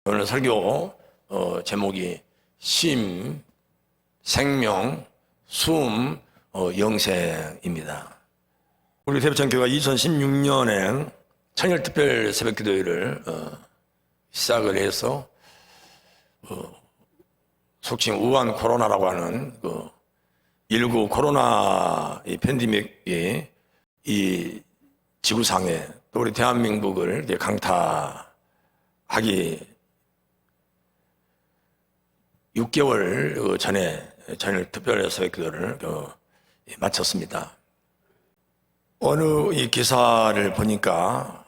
오늘 설교 제목이 심, 생명, 숨, 영생입니다. 우리 대부천교회가 2016년에 천일특별 새벽기도회를 시작을 해서 속칭 우한 코로나라고 하는 19 코로나 팬데믹이 이 지구상에 또 우리 대한민국을 강타하기 6개월 전에 전일 특별 새벽기도를 마쳤습니다. 어느 이 기사를 보니까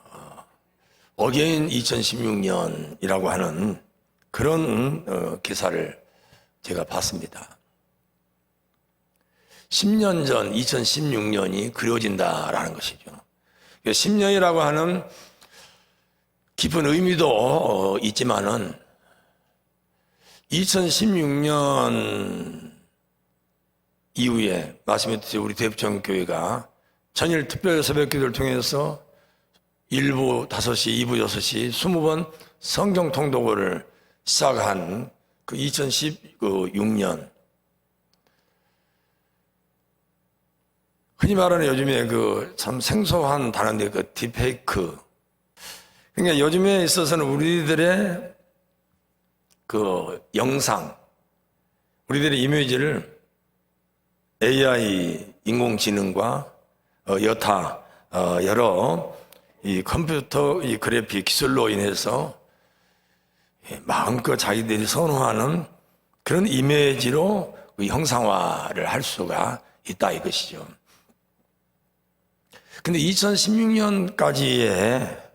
어게인 2016년이라고 하는 그런 기사를 제가 봤습니다. 10년 전 2016년이 그려진다라는 것이죠. 10년이라고 하는 깊은 의미도 있지만은 2016년 이후에 말씀드렸듯이 우리 대부천교회가 전일 특별 새벽기도를 통해서 1부 5시, 2부 6시 20번 성경 통독을 시작한 그 2016년, 흔히 말하는 요즘에 참 생소한 단어인데 딥페이크. 그러니까 요즘에 있어서는 우리들의 영상, 우리들의 이미지를 AI, 인공지능과 여타 여러 이 컴퓨터 이 그래픽 기술로 인해서 마음껏 자기들이 선호하는 그런 이미지로 형상화를 할 수가 있다 이것이죠. 근데 2016년까지의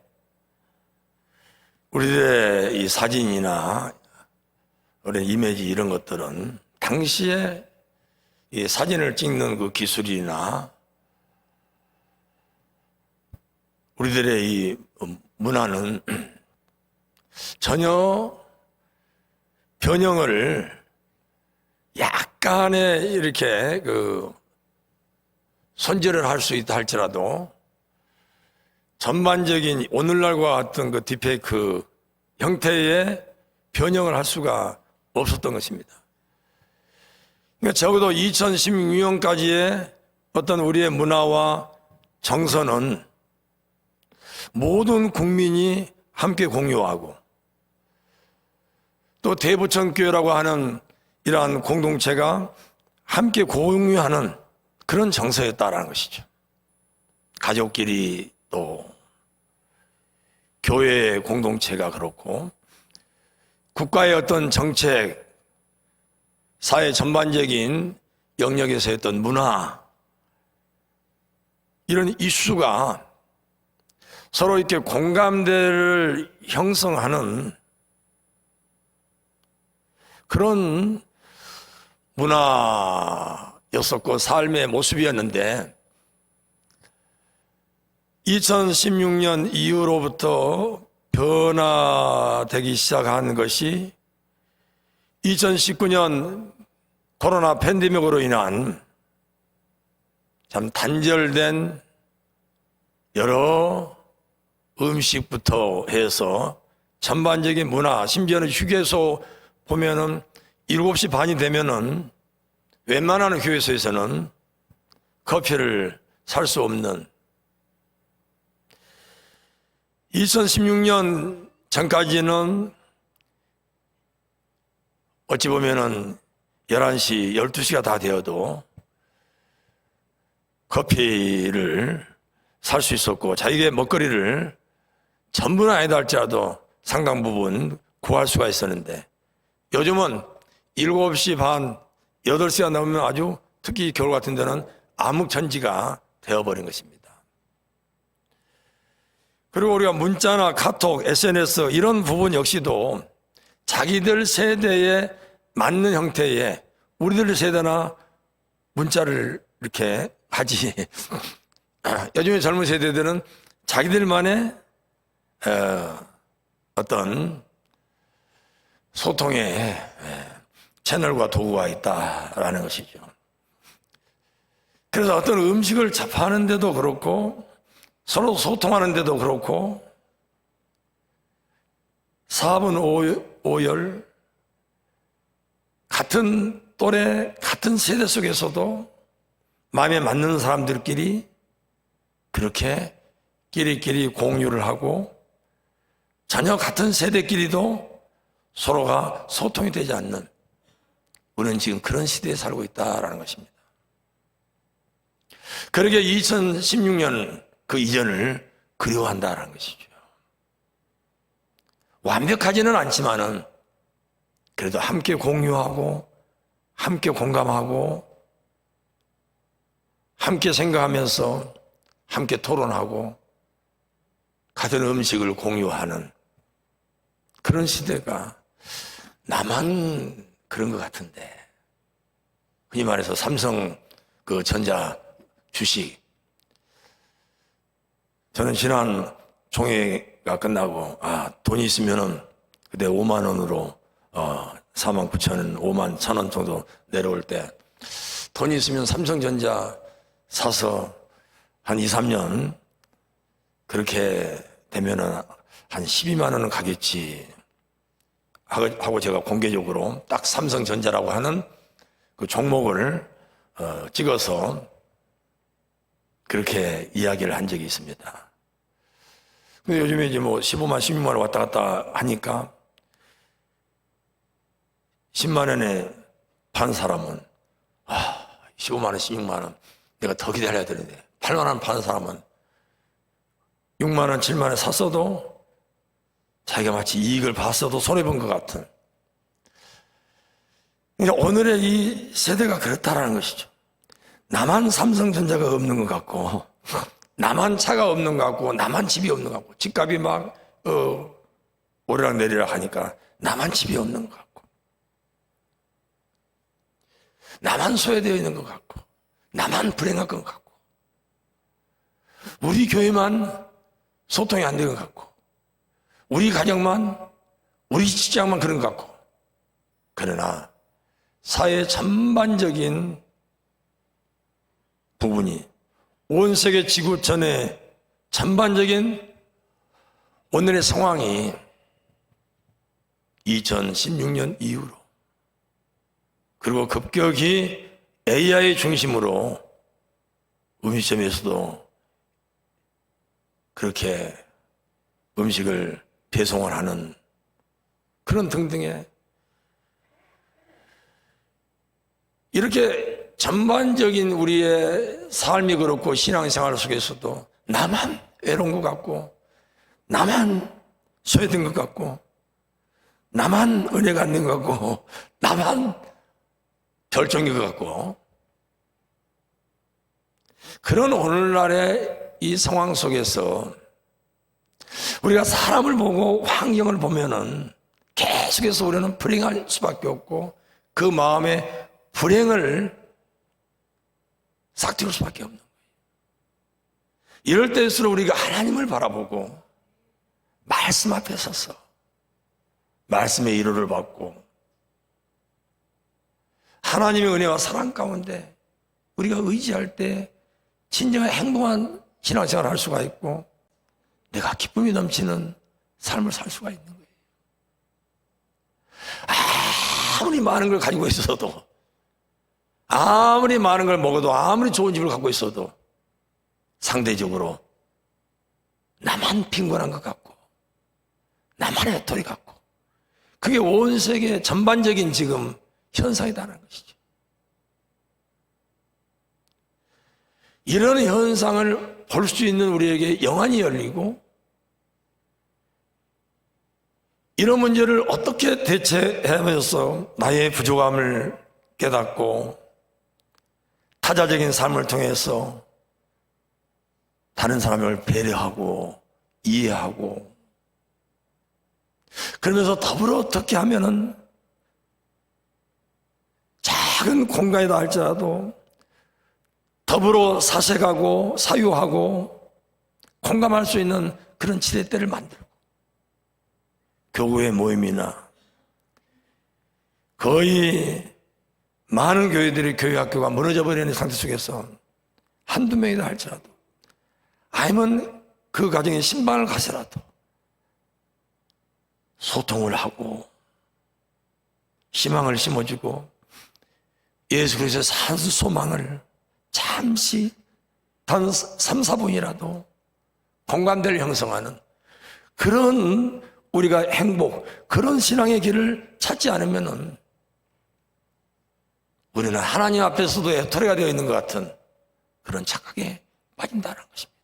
우리들의 이 사진이나 우리 이미지 이런 것들은 당시에 이 사진을 찍는 그 기술이나 우리들의 이 문화는 전혀 변형을 약간의 이렇게 손질을 할 수 있다 할지라도 전반적인 오늘날과 같은 딥페이크 형태의 변형을 할 수가 없었던 것입니다. 그러니까 적어도 2016년까지의 어떤 우리의 문화와 정서는 모든 국민이 함께 공유하고 또 대부천교회라고 하는 이러한 공동체가 함께 공유하는 그런 정서였다라는 것이죠. 가족끼리 또 교회 공동체가 그렇고 국가의 어떤 정책, 사회 전반적인 영역에서 했던 문화, 이런 이슈가 서로 이렇게 공감대를 형성하는 그런 문화였었고 삶의 모습이었는데 2016년 이후로부터 변화되기 시작한 것이 2019년 코로나 팬데믹으로 인한 참 단절된 여러 음식부터 해서 전반적인 문화, 심지어는 휴게소 보면은 7시 반이 되면은 웬만한 휴게소에서는 커피를 살 수 없는 2016년 전까지는 어찌 보면은 11시, 12시가 다 되어도 커피를 살 수 있었고 자기의 먹거리를 전부는 아니다 할지라도 상당 부분 구할 수가 있었는데 요즘은 7시 반, 8시가 넘으면 아주 특히 겨울 같은 데는 암흑천지가 되어버린 것입니다. 그리고 우리가 문자나 카톡, SNS 이런 부분 역시도 자기들 세대에 맞는 형태의 우리들 세대나 문자를 이렇게 하지 요즘의 젊은 세대들은 자기들만의 어떤 소통의 채널과 도구가 있다라는 것이죠. 그래서 어떤 음식을 접하는 데도 그렇고 서로 소통하는 데도 그렇고 사분 오열, 같은 또래, 같은 세대 속에서도 마음에 맞는 사람들끼리 그렇게 끼리끼리 공유를 하고 전혀 같은 세대끼리도 서로가 소통이 되지 않는, 우리는 지금 그런 시대에 살고 있다는 것입니다. 그러게 2016년 그 이전을 그리워한다는 것이죠. 완벽하지는 않지만은 그래도 함께 공유하고 함께 공감하고 함께 생각하면서 함께 토론하고 같은 음식을 공유하는 그런 시대가 나만 그런 것 같은데, 흔히 말해서 삼성 그 전자 주식, 저는 지난 총회가 끝나고 돈이 있으면은 그때 5만 원으로 4만 9천 원, 5만 1천 원 정도 내려올 때 돈이 있으면 삼성전자 사서 한 2, 3년 그렇게 되면은 한 12만 원은 가겠지 하고 제가 공개적으로 딱 삼성전자라고 하는 그 종목을 찍어서 그렇게 이야기를 한 적이 있습니다. 근데 요즘에 이제 뭐 15만, 16만 원 왔다 갔다 하니까 10만 원에 판 사람은 15만 원, 16만 원 내가 더 기다려야 되는데, 8만 원 판 사람은 6만 원, 7만 원 샀어도 자기가 마치 이익을 봤어도 손해본 것 같은, 그러니까 오늘의 이 세대가 그렇다라는 것이죠. 나만 삼성전자가 없는 것 같고, 나만 차가 없는 것 같고, 나만 집이 없는 것 같고, 집값이 막 오르락 내리락 하니까 나만 집이 없는 것 같고, 나만 소외되어 있는 것 같고, 나만 불행한 것 같고, 우리 교회만 소통이 안 되는 것 같고, 우리 가정만, 우리 직장만 그런 것 같고, 그러나 사회 전반적인 부분이, 온 세계 지구 전의 전반적인 오늘의 상황이 2016년 이후로, 그리고 급격히 AI 중심으로 음식점에서도 그렇게 음식을 배송을 하는 그런 등등의, 이렇게 전반적인 우리의 삶이 그렇고 신앙생활 속에서도 나만 외로운 것 같고, 나만 소외된 것 같고, 나만 은혜가 안 된 것 같고, 나만 결정인 것 같고, 그런 오늘날의 이 상황 속에서 우리가 사람을 보고 환경을 보면은 계속해서 우리는 불행할 수밖에 없고, 그 마음에 불행을 싹 틔울 수밖에 없는 거예요. 이럴 때일수록 우리가 하나님을 바라보고 말씀 앞에 서서 말씀의 위로를 받고 하나님의 은혜와 사랑 가운데 우리가 의지할 때 진정한 행복한 신앙생활을 할 수가 있고, 내가 기쁨이 넘치는 삶을 살 수가 있는 거예요. 아무리 많은 걸 가지고 있어도, 아무리 많은 걸 먹어도, 아무리 좋은 집을 갖고 있어도 상대적으로 나만 빈곤한 것 같고, 나만 외톨이 같고, 그게 온 세계 전반적인 지금 현상이다라는 것이죠. 이런 현상을 볼 수 있는 우리에게 영안이 열리고, 이런 문제를 어떻게 대처하면서 나의 부족함을 깨닫고 타자적인 삶을 통해서 다른 사람을 배려하고 이해하고, 그러면서 더불어 어떻게 하면은 작은 공간이다 할지라도 더불어 사색하고 사유하고 공감할 수 있는 그런 지렛대를 만들고, 교회 모임이나 거의 많은 교회들이 교회 학교가 무너져 버리는 상태 속에서 한두 명이다 할지라도, 아니면 그 가정에 신방을 가서라도 소통을 하고 희망을 심어주고 예수 그리스도의 산수 소망을 잠시 단 3, 4분이라도 공감대를 형성하는 그런 우리가 행복, 그런 신앙의 길을 찾지 않으면 우리는 하나님 앞에서도 애토레가 되어 있는 것 같은 그런 착각에 빠진다는 것입니다.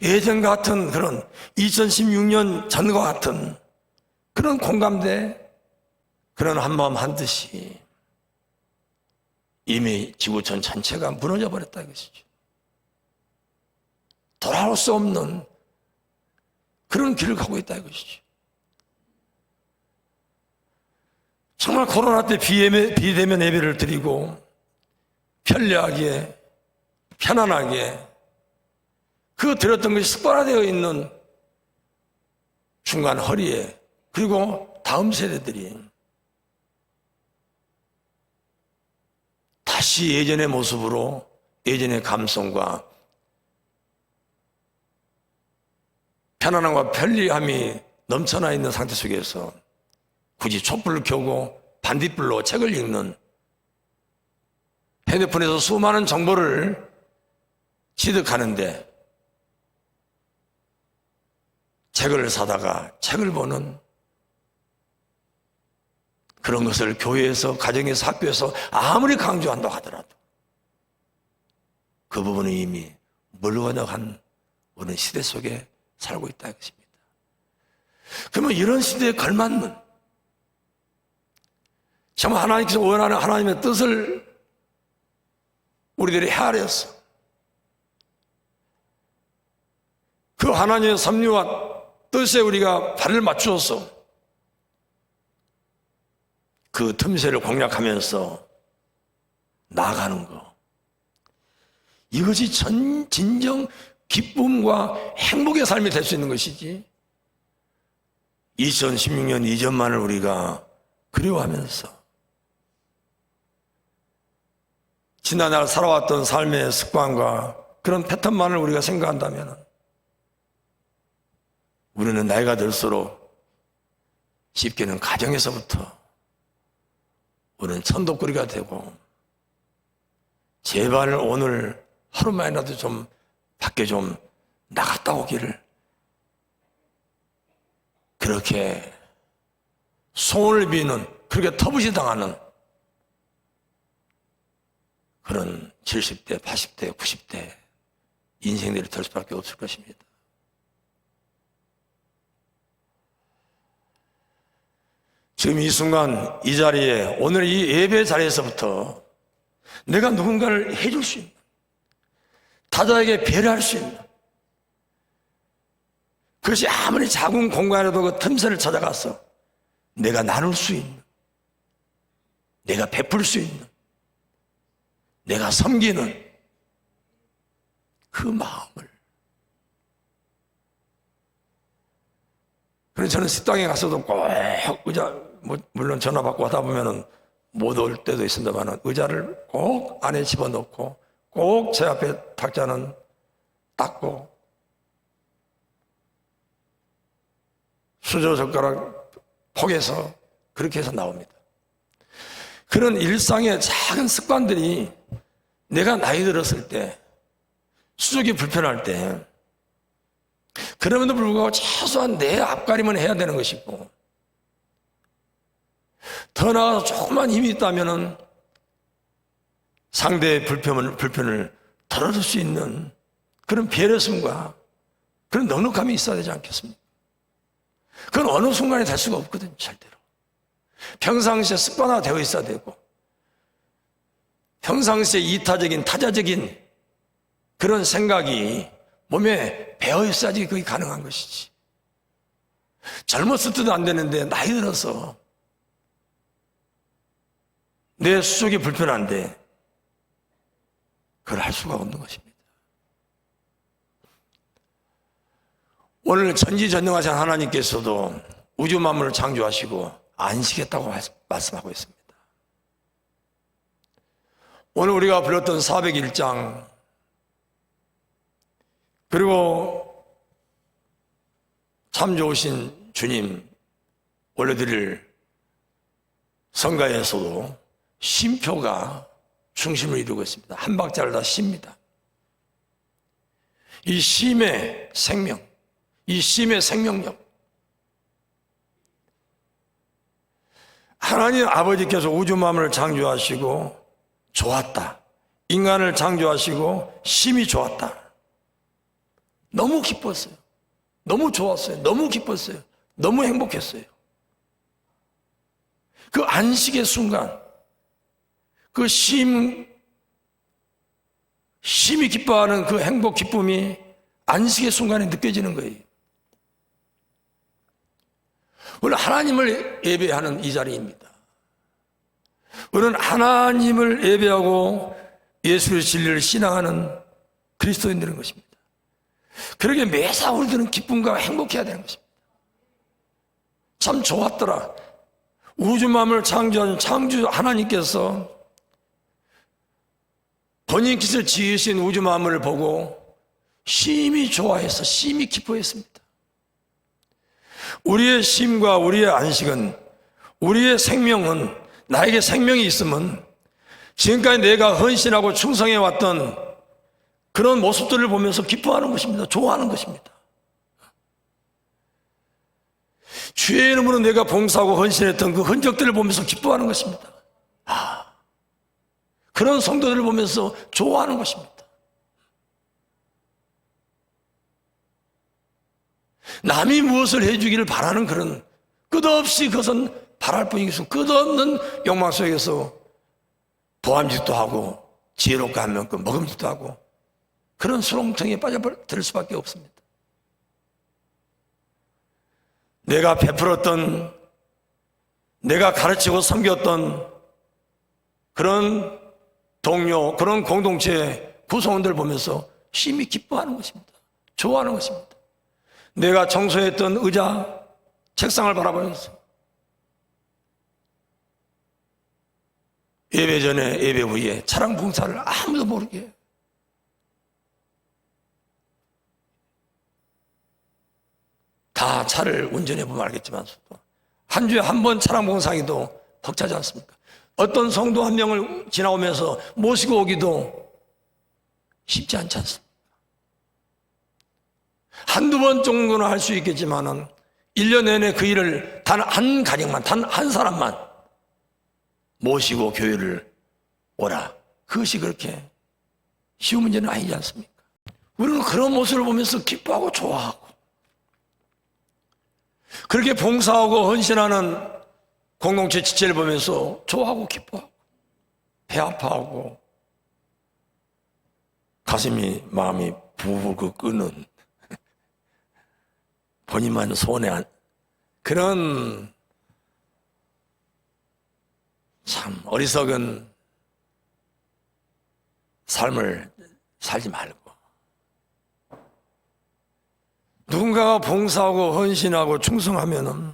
예전 같은 그런 2016년 전과 같은 그런 공감대, 그런 한마음 한뜻이 이미 지구촌 전체가 무너져 버렸다 이것이죠. 돌아올 수 없는 그런 길을 가고 있다 이것이죠. 정말 코로나 때 비대면 예배를 드리고 편리하게 편안하게 그 드렸던 것이 습관화되어 있는 중간 허리에, 그리고 다음 세대들이 다시 예전의 모습으로 예전의 감성과 편안함과 편리함이 넘쳐나 있는 상태 속에서 굳이 촛불을 켜고 반딧불로 책을 읽는, 핸드폰에서 수많은 정보를 취득하는데 책을 사다가 책을 보는 그런 것을 교회에서, 가정에서, 학교에서 아무리 강조한다고 하더라도 그 부분은 이미 물건너간 우리는 시대 속에 살고 있다 이것입니다. 그러면 이런 시대에 걸맞는, 정말 하나님께서 원하는 하나님의 뜻을 우리들이 헤아려서 그 하나님의 섭리와 뜻에 우리가 발을 맞추어서 그 틈새를 공략하면서 나아가는 것, 이것이 진정 기쁨과 행복의 삶이 될 수 있는 것이지, 2016년 이전만을 우리가 그리워하면서 지난날 살아왔던 삶의 습관과 그런 패턴만을 우리가 생각한다면 우리는 나이가 들수록 쉽게는 가정에서부터 우리는 천독거리가 되고, 제발 오늘 하루만이라도 좀 밖에 좀 나갔다 오기를, 그렇게 소원을 비는, 그렇게 터부시 당하는 그런 70대, 80대, 90대 인생들이 될 수밖에 없을 것입니다. 지금 이 순간 이 자리에, 오늘 이 예배 자리에서부터 내가 누군가를 해줄 수 있는, 타자에게 배려할 수 있는, 그것이 아무리 작은 공간에도 그 틈새를 찾아가서 내가 나눌 수 있는, 내가 베풀 수 있는, 내가 섬기는 그 마음을. 그래서 저는 식당에 가서도 꼭 의자, 물론 전화 받고 하다 보면은 못 올 때도 있습니다만 의자를 꼭 안에 집어넣고 꼭 제 앞에 탁자는 닦고 수저 젓가락 포개서 그렇게 해서 나옵니다. 그런 일상의 작은 습관들이 내가 나이 들었을 때, 수족이 불편할 때, 그럼에도 불구하고 최소한 내 앞가림은 해야 되는 것이고, 더 나아가서 조금만 힘이 있다면 상대의 불편을 덜어줄 수 있는 그런 배려심과 그런 넉넉함이 있어야 되지 않겠습니까? 그건 어느 순간에 될 수가 없거든요, 절대로. 평상시에 습관화되어 있어야 되고, 평상시에 이타적인, 타자적인 그런 생각이 몸에 배어 있어야지 그게 가능한 것이지. 젊었을 때도 안 되는데 나이 들어서 내 수족이 불편한데 그걸 할 수가 없는 것입니다. 오늘 전지전능하신 하나님께서도 우주 만물을 창조하시고 안식했다고 말씀하고 있습니다. 오늘 우리가 불렀던 401장, 그리고 참 좋으신 주님, 올려드릴 성가에서도 쉼표가 중심을 이루고 있습니다. 한 박자를 다 쉽니다. 이 쉼의 생명, 이 쉼의 생명력, 하나님 아버지께서 우주 만물을 창조하시고 좋았다. 인간을 창조하시고 쉼이 좋았다. 너무 기뻤어요. 너무 좋았어요. 너무 기뻤어요. 너무 행복했어요. 그 안식의 순간, 그 쉼이 기뻐하는 그 행복, 기쁨이 안식의 순간에 느껴지는 거예요. 우리는 하나님을 예배하는 이 자리입니다. 우리는 하나님을 예배하고 예수의 진리를 신앙하는 그리스도인들인 것입니다. 그러기에 매사 우리들은 기쁨과 행복해야 되는 것입니다. 참 좋았더라. 우주 만물을 창조한 창조 하나님께서 본인께서 지으신 우주 만물을 보고 심히 좋아해서 심히 기뻐했습니다. 우리의 쉼과 우리의 안식은, 우리의 생명은, 나에게 생명이 있으면 지금까지 내가 헌신하고 충성해왔던 그런 모습들을 보면서 기뻐하는 것입니다. 좋아하는 것입니다. 주의 이름으로 내가 봉사하고 헌신했던 그 흔적들을 보면서 기뻐하는 것입니다. 그런 성도들을 보면서 좋아하는 것입니다. 남이 무엇을 해주기를 바라는 그런 끝없이 그것은 바랄 뿐이겠어. 끝없는 욕망 속에서 보암직도 하고 지혜롭게 하면 그 먹음직도 하고 그런 수렁텅이에 빠져들 수밖에 없습니다. 내가 베풀었던, 내가 가르치고 섬겼던 그런 동료, 그런 공동체 구성원들 보면서 심히 기뻐하는 것입니다. 좋아하는 것입니다. 내가 청소했던 의자, 책상을 바라보면서 예배 전에, 예배 후에 차량 봉사를 아무도 모르게 다 차를 운전해 보면 알겠지만 한 주에 한 번 차량 봉사하기도 벅차지 않습니까? 어떤 성도 한 명을 지나오면서 모시고 오기도 쉽지 않지 않습니까? 한두 번 정도는 할 수 있겠지만은 1년 내내 그 일을 단 한 가정만, 단 한 사람만 모시고 교회를 오라. 그것이 그렇게 쉬운 문제는 아니지 않습니까? 우리는 그런 모습을 보면서 기뻐하고 좋아하고 그렇게 봉사하고 헌신하는 공동체 지체를 보면서 좋아하고 기뻐하고 배 아파하고 가슴이 마음이 부부그 끄는 본인만 손해한 그런 참 어리석은 삶을 살지 말고 누군가가 봉사하고 헌신하고 충성하면은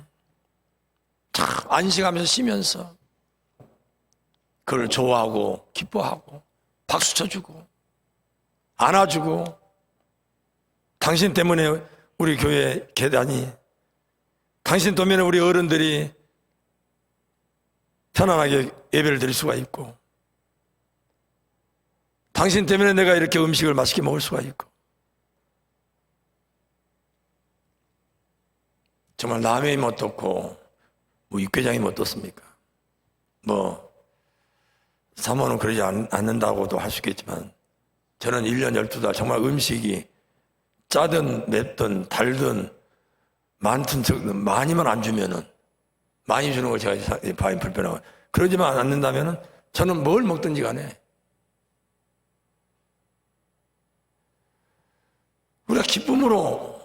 다 안식하면서 쉬면서 그걸 좋아하고 기뻐하고 박수 쳐주고 안아주고 당신 때문에 우리 교회 계단이, 당신 때문에 우리 어른들이 편안하게 예배를 드릴 수가 있고 당신 때문에 내가 이렇게 음식을 맛있게 먹을 수가 있고 정말 남의 힘 어떻고 뭐 육개장이 뭐 어떻습니까? 뭐 사모는 그러지 않는다고도 할 수 있겠지만 저는 1년 12달 정말 음식이 짜든 맵든 달든 많든 적든 많이만 안 주면은 많이 주는 걸 제가 바이 불편하고 그러지만 않는다면은 저는 뭘 먹든지 간에 우리가 기쁨으로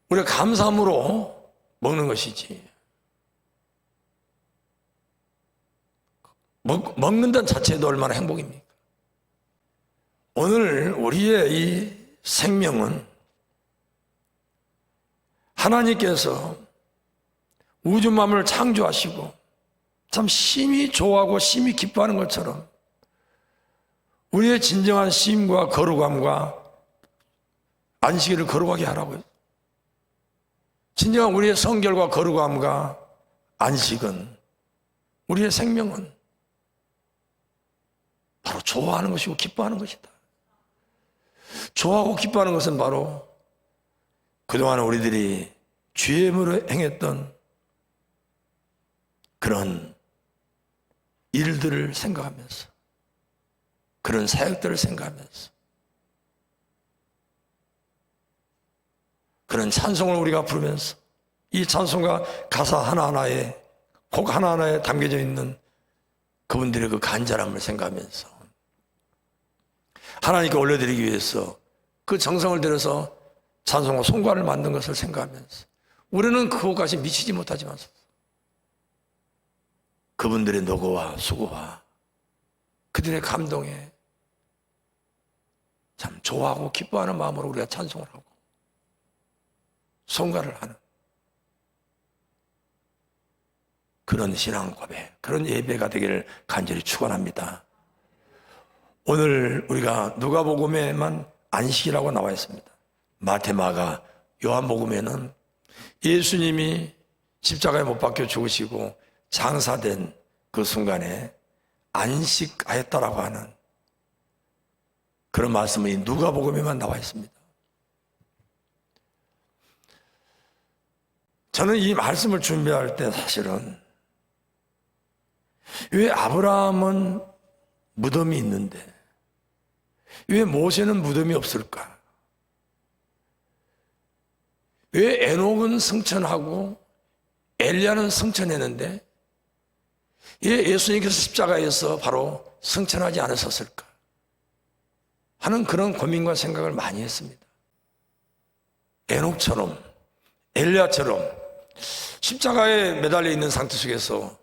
우리가 감사함으로 먹는 것이지 먹는다는 자체도 얼마나 행복입니까? 오늘 우리의 이 생명은 하나님께서 우주 만물을 창조하시고 참 심히 좋아하고 심히 기뻐하는 것처럼 우리의 진정한 쉼과 거룩함과 안식일을 거룩하게 하라고요. 진정한 우리의 성결과 거룩함과 안식은, 우리의 생명은 바로 좋아하는 것이고 기뻐하는 것이다. 좋아하고 기뻐하는 것은 바로 그동안 우리들이 죄물을 행했던 그런 일들을 생각하면서, 그런 사역들을 생각하면서, 그런 찬송을 우리가 부르면서, 이 찬송가 가사 하나하나에, 곡 하나하나에 담겨져 있는 그분들의 그 간절함을 생각하면서 하나님께 올려드리기 위해서 그 정성을 들여서 찬송과 송가를 만든 것을 생각하면서 우리는 그것까지 미치지 못하지만 그분들의 노고와 수고와 그들의 감동에 참 좋아하고 기뻐하는 마음으로 우리가 찬송을 하고 송가를 하는 그런 신앙 고백, 그런 예배가 되기를 간절히 축원합니다. 오늘 우리가 누가복음에만 안식이라고 나와 있습니다. 마태, 마가, 요한복음에는 예수님이 십자가에 못 박혀 죽으시고 장사된 그 순간에 안식하였다라고 하는 그런 말씀이 누가복음에만 나와 있습니다. 저는 이 말씀을 준비할 때 사실은 왜 아브라함은 무덤이 있는데 왜 모세는 무덤이 없을까? 왜 에녹은 승천하고 엘리야는 승천했는데 왜 예수님께서 십자가에서 바로 승천하지 않으셨을까? 하는 그런 고민과 생각을 많이 했습니다. 에녹처럼 엘리야처럼 십자가에 매달려 있는 상태 속에서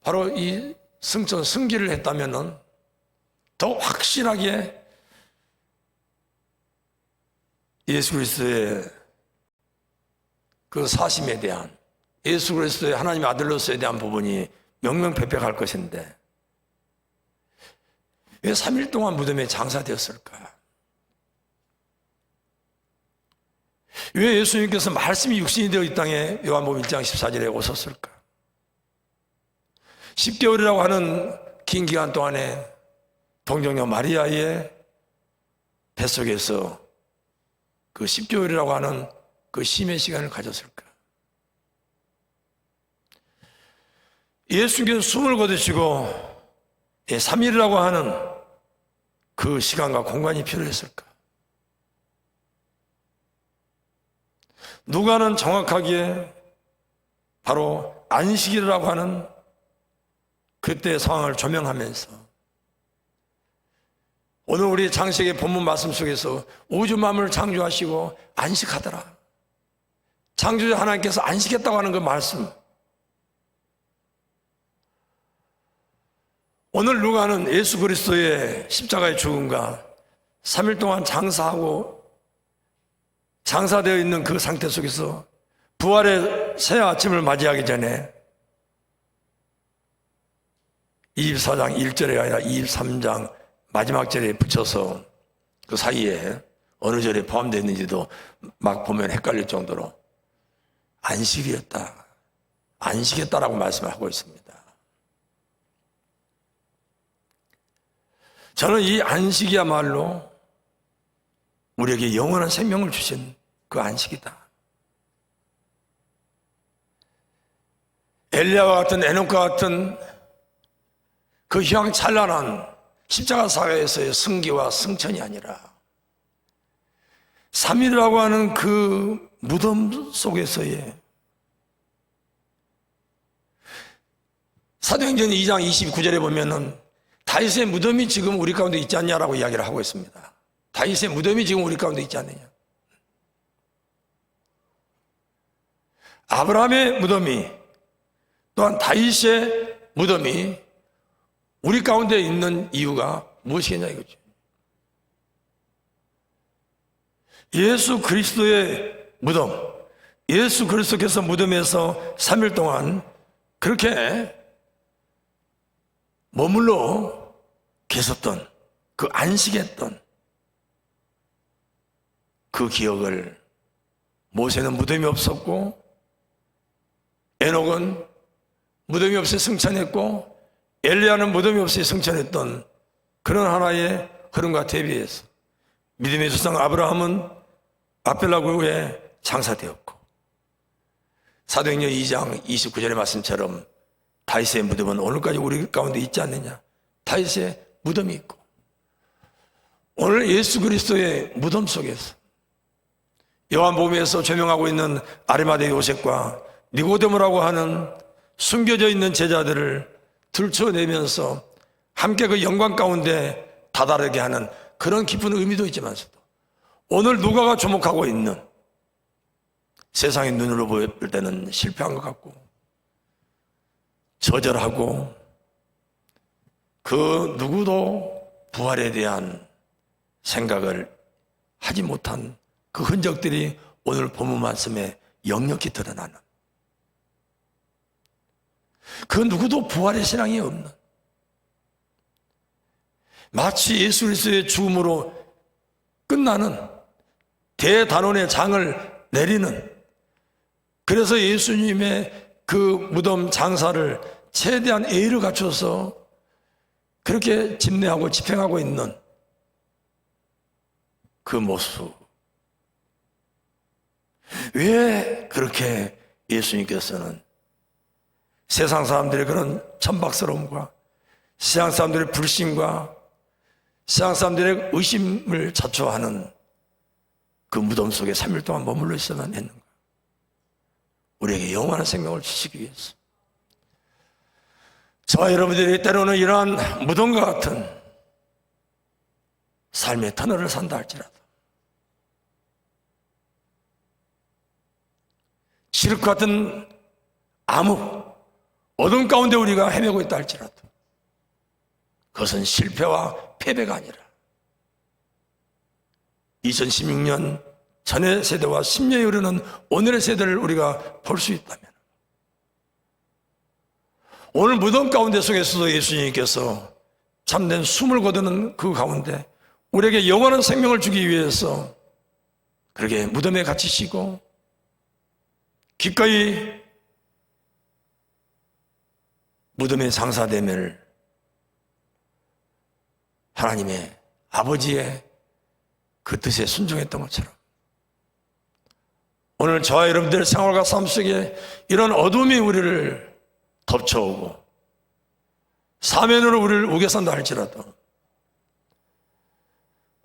바로 이 승기를 했다면은 더 확실하게 예수 그리스도의 그 사심에 대한, 예수 그리스도의 하나님의 아들로서에 대한 부분이 명명백백할 것인데 왜 3일 동안 무덤에 장사되었을까? 왜 예수님께서 말씀이 육신이 되어 이 땅에 요한복음 1장 14절에 오셨을까? 10개월이라고 하는 긴 기간 동안에 동정녀 마리아의 뱃속에서 그 10개월이라고 하는 그 쉼의 시간을 가졌을까? 예수님께서 숨을 거두시고 3일이라고 하는 그 시간과 공간이 필요했을까? 누가는 정확하게 바로 안식일이라고 하는 그때의 상황을 조명하면서 오늘 우리 장세기의 본문 말씀 속에서 우주 만물을 창조하시고 안식하더라. 창조자 하나님께서 안식했다고 하는 그 말씀, 오늘 누가는 예수 그리스도의 십자가의 죽음과 3일 동안 장사되어 있는 그 상태 속에서 부활의 새 아침을 맞이하기 전에 24장 1절이 아니라 23장 마지막 절에 붙여서 그 사이에 어느 절에 포함되어 있는지도 막 보면 헷갈릴 정도로 안식이었다, 안식했다라고 말씀을 하고 있습니다. 저는 이 안식이야말로 우리에게 영원한 생명을 주신 그 안식이다. 엘리야와 같은, 에녹과 같은 그 휘황찬란한 십자가 사회에서의 승기와 승천이 아니라 3일이라고 하는 그 무덤 속에서의, 사도행전 2장 29절에 보면은 다윗의 무덤이 지금 우리 가운데 있지 않냐라고 이야기를 하고 있습니다. 다윗의 무덤이 지금 우리 가운데 있지 않느냐. 아브라함의 무덤이, 또한 다윗의 무덤이 우리 가운데 있는 이유가 무엇이겠냐 이거죠. 예수 그리스도의 무덤, 예수 그리스도께서 무덤에서 3일 동안 그렇게 머물러 계셨던, 그 안식했던 그 기억을, 모세는 무덤이 없었고 에녹은 무덤이 없이 승천했고 엘리야는 무덤이 없이 승천했던 그런 하나의 흐름과 대비해서 믿음의 조상 아브라함은 막벨라 고에 장사되었고, 사도행전 2장 29절의 말씀처럼 다윗의 무덤은 오늘까지 우리 가운데 있지 않느냐. 다윗의 무덤이 있고, 오늘 예수 그리스도의 무덤 속에서 요한복음에서 조명하고 있는 아리마대 요셉과 니고데모라고 하는 숨겨져 있는 제자들을 들춰내면서 함께 그 영광 가운데 다다르게 하는 그런 깊은 의미도 있지만서도, 오늘 누가가 주목하고 있는 세상의 눈으로 보일 때는 실패한 것 같고 저절하고 그 누구도 부활에 대한 생각을 하지 못한 그 흔적들이 오늘 본문 말씀에 역력히 드러나는, 그 누구도 부활의 신앙이 없는, 마치 예수 그리스도의 죽음으로 끝나는 대단원의 장을 내리는, 그래서 예수님의 그 무덤 장사를 최대한 예의를 갖춰서 그렇게 집례하고 집행하고 있는 그 모습. 왜 그렇게 예수님께서는 세상 사람들의 그런 천박스러움과 세상 사람들의 불신과 세상 사람들의 의심을 자초하는 그 무덤 속에 3일 동안 머물러 있어만 했는가? 우리에게 영원한 생명을 주시기 위해서. 저와 여러분들이 때로는 이러한 무덤과 같은 삶의 터널을 산다 할지라도, 칠흑 같은 암흑, 어둠 가운데 우리가 헤매고 있다 할지라도, 그것은 실패와 패배가 아니라 2016년 전의 세대와 10년이 흐르는 오늘의 세대를 우리가 볼 수 있다면, 오늘 무덤 가운데 속에서도 예수님께서 참된 숨을 거두는 그 가운데 우리에게 영원한 생명을 주기 위해서 그렇게 무덤에 갇히시고 기꺼이 무덤의 장사됨을 하나님의 아버지의 그 뜻에 순종했던 것처럼, 오늘 저와 여러분들의 생활과 삶 속에 이런 어둠이 우리를 덮쳐오고 사면으로 우리를 우겨싼다 할지라도,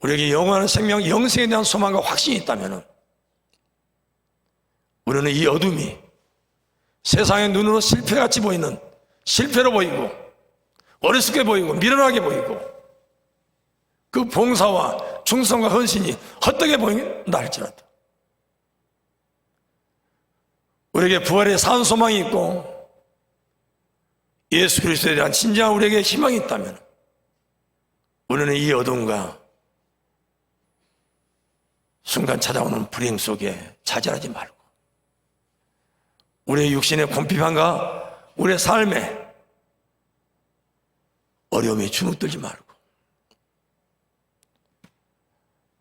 우리에게 영원한 생명, 영생에 대한 소망과 확신이 있다면 우리는 이 어둠이 세상의 눈으로 실패같이 보이는, 실패로 보이고 어리석게 보이고 미련하게 보이고 그 봉사와 충성과 헌신이 헛되게 보인다 할지라도, 우리에게 부활의 산 소망이 있고 예수 그리스도에 대한 진정한 우리에게 희망이 있다면 우리는 이 어둠과 순간 찾아오는 불행 속에 좌절하지 말고, 우리의 육신의 곤핍함과 우리의 삶에 어려움에 주눅들지 말고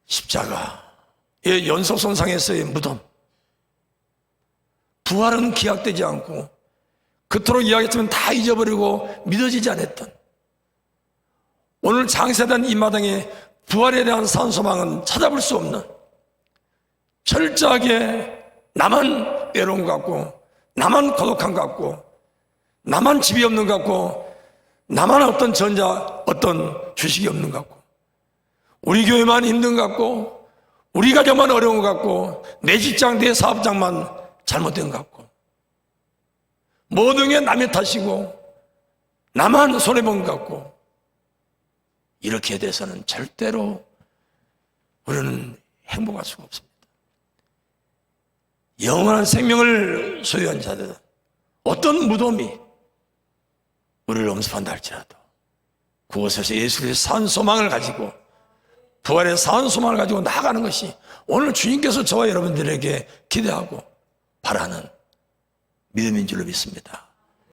십자가의 연속선상에서의 무덤, 부활은 기약되지 않고 그토록 이야기했지만 다 잊어버리고 믿어지지 않았던, 오늘 장세된 이 마당에 부활에 대한 산소망은 찾아볼 수 없는, 철저하게 나만 외로운 것 같고 나만 고독한 것 같고 나만 집이 없는 것 같고 나만 어떤 어떤 주식이 없는 것 같고 우리 교회만 힘든 것 같고 우리 가정만 어려운 것 같고 내 직장 내 사업장만 잘못된 것 같고 모든 게 남의 탓이고 나만 손해본 것 같고, 이렇게 돼서는 절대로 우리는 행복할 수가 없습니다. 영원한 생명을 소유한 자들은 어떤 무덤이 우리를 엄습한다 할지라도 그곳에서 예수 그리스도의 산 소망을 가지고, 부활의 산 소망을 가지고 나아가는 것이 오늘 주님께서 저와 여러분들에게 기대하고 바라는 믿음인 줄로 믿습니다.